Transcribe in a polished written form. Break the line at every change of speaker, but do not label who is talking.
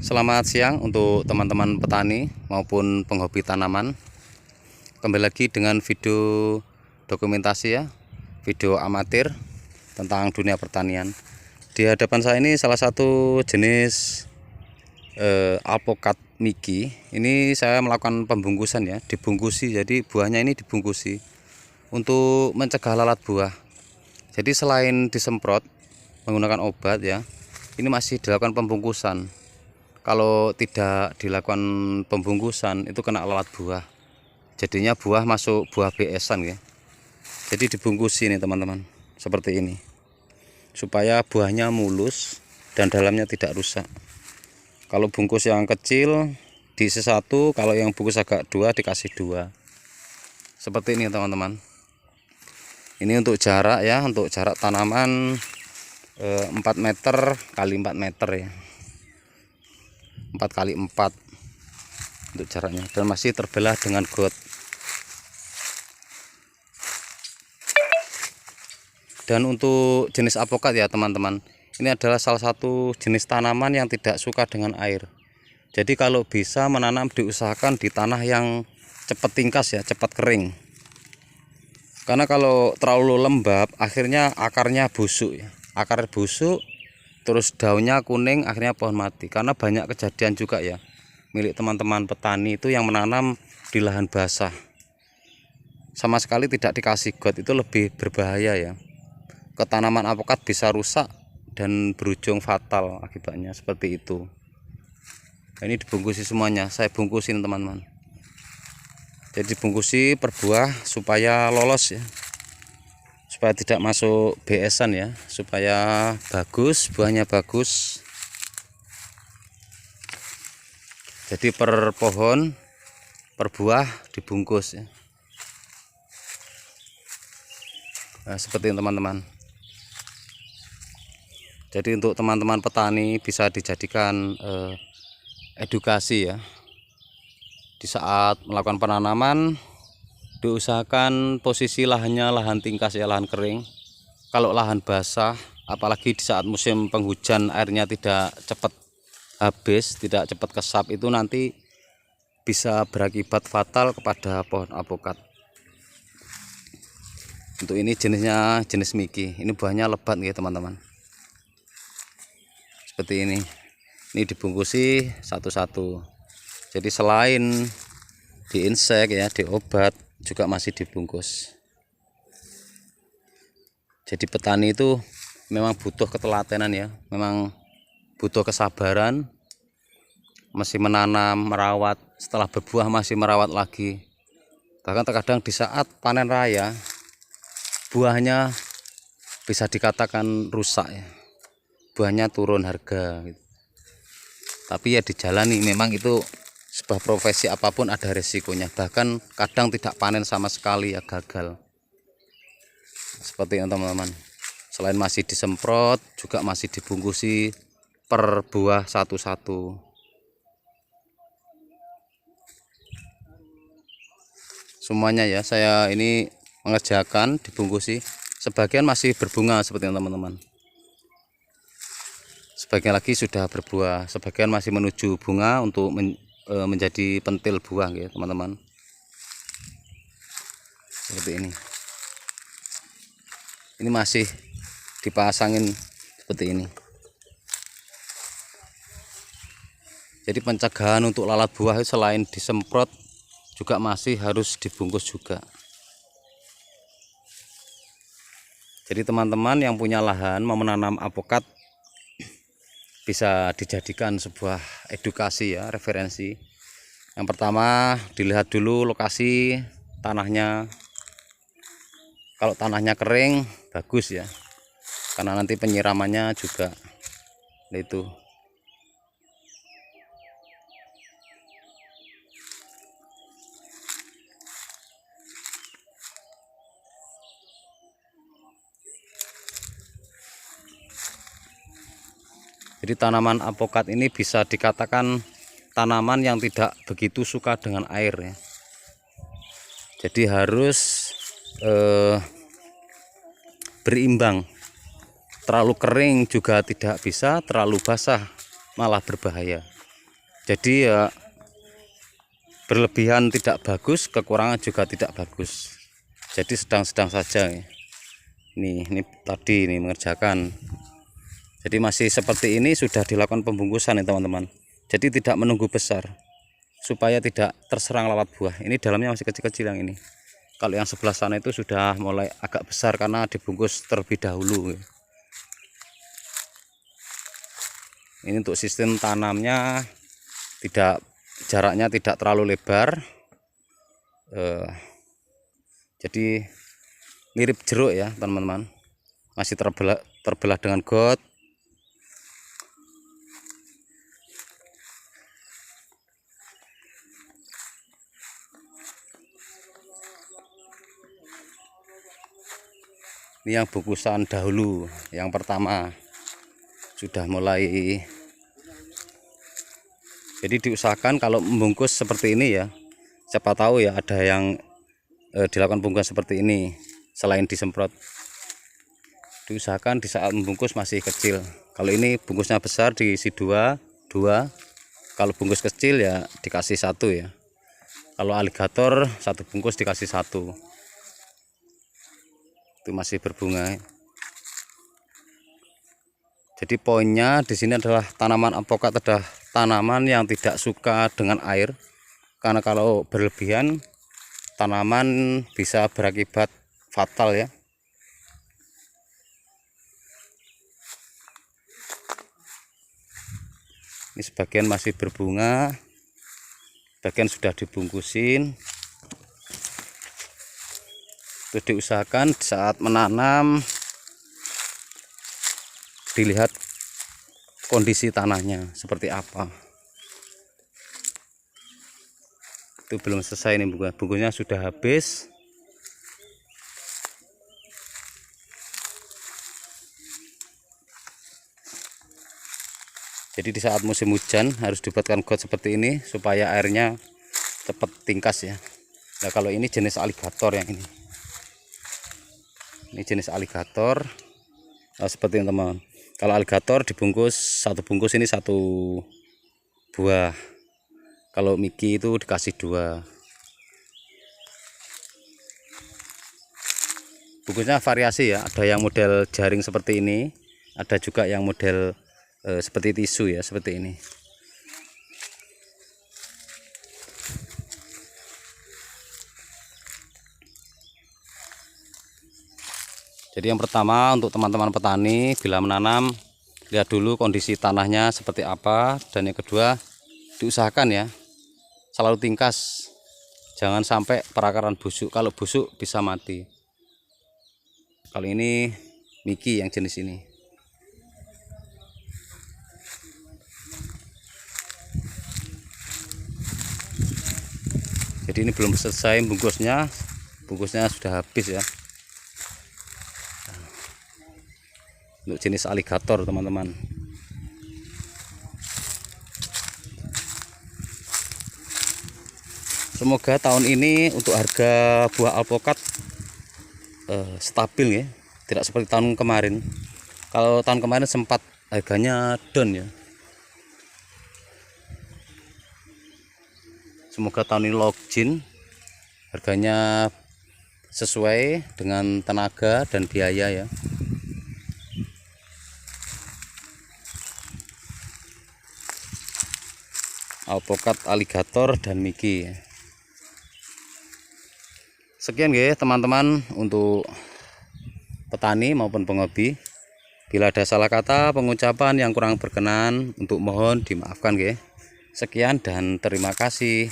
Selamat siang untuk teman-teman petani maupun penghobi tanaman. Kembali lagi dengan video dokumentasi ya, video amatir tentang dunia pertanian. Di hadapan saya ini salah satu jenis alpukat Miki. Ini saya melakukan pembungkusan ya, dibungkusi. Jadi buahnya ini dibungkusi untuk mencegah lalat buah. Jadi selain disemprot menggunakan obat ya, ini masih dilakukan pembungkusan. Kalau tidak dilakukan pembungkusan itu kena lalat buah, jadinya buah masuk buah BS-an ya. Jadi dibungkusi ini teman-teman seperti ini supaya buahnya mulus dan dalamnya tidak rusak. Kalau bungkus yang kecil diisi 1, kalau yang bungkus agak 2 dikasih 2 seperti ini teman-teman. Ini untuk jarak ya, untuk jarak tanaman 4 meter kali 4 meter ya, 4 kali 4 untuk jaraknya, dan masih terbelah dengan got. Dan untuk jenis alpukat ya teman-teman, ini adalah salah satu jenis tanaman yang tidak suka dengan air. Jadi kalau bisa menanam diusahakan di tanah yang cepat tingkas ya, cepat kering. Karena kalau terlalu lembab akhirnya akarnya busuk ya, akar busuk, terus daunnya kuning, akhirnya pohon mati. Karena banyak kejadian juga ya milik teman-teman petani itu yang menanam di lahan basah, sama sekali tidak dikasih got, itu lebih berbahaya ya. Tanaman alpukat bisa rusak dan berujung fatal akibatnya seperti itu. Ini dibungkusi semuanya, saya bungkusin teman-teman. Jadi dibungkusi per buah supaya lolos ya, supaya tidak masuk BS-an ya, supaya bagus, buahnya bagus. Jadi per pohon, per buah dibungkus ya. Nah, seperti ini teman-teman. Jadi untuk teman-teman petani bisa dijadikan edukasi ya. Di saat melakukan penanaman diusahakan posisi lahannya lahan tingkas ya, lahan kering. Kalau lahan basah, apalagi di saat musim penghujan airnya tidak cepat habis, tidak cepat kesap, itu nanti bisa berakibat fatal kepada pohon alpukat. Untuk ini jenisnya jenis Miki. Ini buahnya lebat nih teman-teman. Seperti ini. Ini dibungkusi satu-satu. Jadi selain diinsek ya, diobat, juga masih dibungkus. Jadi petani itu memang butuh ketelatenan ya, memang butuh kesabaran, masih menanam, merawat, setelah berbuah masih merawat lagi. Bahkan terkadang di saat panen raya buahnya bisa dikatakan rusak ya, buahnya turun harga gitu. Tapi ya dijalani, memang itu sebuah profesi, apapun ada resikonya, bahkan kadang tidak panen sama sekali ya, gagal. Seperti itu teman-teman. Selain masih disemprot, juga masih dibungkusi per buah satu-satu. Semuanya ya, saya ini mengerjakan dibungkusi. Sebagian masih berbunga seperti itu teman-teman. Sebagian lagi sudah berbuah, sebagian masih menuju bunga untuk menjadi pentil buah ya teman-teman. Seperti ini. Ini masih dipasangin seperti ini. Jadi pencegahan untuk lalat buah itu selain disemprot juga masih harus dibungkus juga. Jadi teman-teman yang punya lahan mau menanam alpukat bisa dijadikan sebuah edukasi ya, referensi. Yang pertama dilihat dulu lokasi tanahnya. Kalau tanahnya kering bagus ya, karena nanti penyiramannya juga itu. Jadi tanaman alpukat ini bisa dikatakan tanaman yang tidak begitu suka dengan air ya. Jadi harus berimbang. Terlalu kering juga tidak bisa, terlalu basah malah berbahaya. Jadi ya berlebihan tidak bagus, kekurangan juga tidak bagus. Jadi sedang-sedang saja. Ini tadi ini mengerjakan. Jadi masih seperti ini sudah dilakukan pembungkusan ya teman-teman. Jadi tidak menunggu besar supaya tidak terserang lalat buah. Ini dalamnya masih kecil-kecil yang ini. Kalau yang sebelah sana itu sudah mulai agak besar karena dibungkus terlebih dahulu. Ini untuk sistem tanamnya jaraknya tidak terlalu lebar. Jadi mirip jeruk ya teman-teman. Masih terbelah dengan got. Ini yang bungkusan dahulu, yang pertama sudah mulai. Jadi diusahakan kalau membungkus seperti ini ya, siapa tahu ya ada yang dilakukan bungkusan seperti ini selain disemprot. Diusahakan di saat membungkus masih kecil. Kalau ini bungkusnya besar diisi dua. Kalau bungkus kecil ya dikasih satu ya. Kalau aligator satu bungkus dikasih satu. Itu masih berbunga. Jadi poinnya di sini adalah tanaman apokat adalah tanaman yang tidak suka dengan air, karena kalau berlebihan tanaman bisa berakibat fatal ya. Ini sebagian masih berbunga, bagian sudah dibungkusin. Itu diusahakan saat menanam dilihat kondisi tanahnya seperti apa. Itu belum selesai nih bungkusnya sudah habis. Jadi di saat musim hujan harus dibuatkan got seperti ini supaya airnya cepat tingkas ya. Nah kalau ini jenis aligator yang ini. Ini jenis aligator. Nah, seperti ini teman. Kalau aligator dibungkus satu bungkus ini satu buah. Kalau Mickey itu dikasih dua. Bungkusnya variasi ya. Ada yang model jaring seperti ini. Ada juga yang model seperti tisu ya, seperti ini. Jadi yang pertama untuk teman-teman petani bila menanam, lihat dulu kondisi tanahnya seperti apa. Dan yang kedua diusahakan ya selalu tingkas, jangan sampai perakaran busuk. Kalau busuk bisa mati. Kalau ini Mickey yang jenis ini. Jadi ini belum selesai bungkusnya sudah habis ya. Untuk jenis aligator teman-teman. Semoga tahun ini untuk harga buah alpukat stabil ya, tidak seperti tahun kemarin. Kalau tahun kemarin sempat harganya down ya. Semoga tahun ini login, harganya sesuai dengan tenaga dan biaya ya. Alpukat, aligator, dan Mickey. Sekian ya teman-teman untuk petani maupun penghobi. Bila ada salah kata pengucapan yang kurang berkenan, untuk mohon dimaafkan ya. Sekian dan terima kasih.